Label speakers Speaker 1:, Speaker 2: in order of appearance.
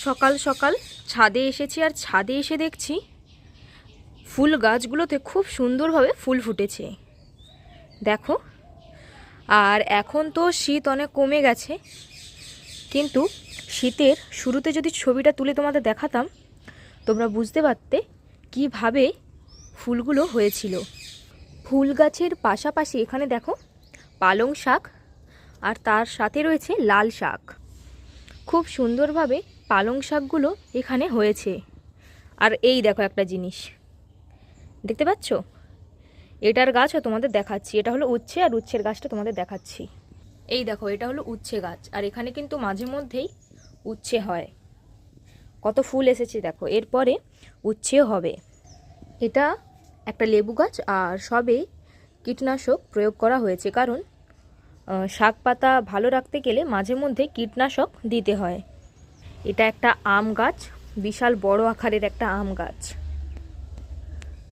Speaker 1: সকাল সকাল ছাদে এসেছি, আর ছাদে এসে দেখছি ফুল গাছগুলোতে খুব সুন্দরভাবে ফুল ফুটেছে। দেখো, আর এখন তো শীত অনেক কমে গেছে, কিন্তু শীতের শুরুতে যদি ছবিটা তুলে তোমাদের দেখাতাম, তোমরা বুঝতে পারতে কিভাবে ফুলগুলো হয়েছিল। ফুল গাছের পাশাপাশি এখানে দেখো পালং শাক, আর তার সাথে রয়েছে লাল শাক। খুব সুন্দরভাবে পালং শাকগুলো এখানে হয়েছে। আর এই দেখো একটা জিনিস দেখতে পাচ্ছ, এটার গাছও তোমাদের দেখাচ্ছি। এটা হলো উচ্ছে, আর উচ্ছের গাছটা তোমাদের দেখাচ্ছি। এই দেখো, এটা হলো উচ্ছে গাছ, আর এখানে কিন্তু মাঝে মধ্যেই উচ্ছে হয়। কত ফুল এসেছে দেখো, এরপরে উচ্ছেও হবে। এটা একটা লেবু গাছ, আর সবে কীটনাশক প্রয়োগ করা হয়েছে, কারণ শাক পাতা ভালো রাখতে গেলে মাঝে মধ্যে কীটনাশক দিতে হয়। এটা একটা আম গাছ, বিশাল বড় আকারের একটা আম গাছ।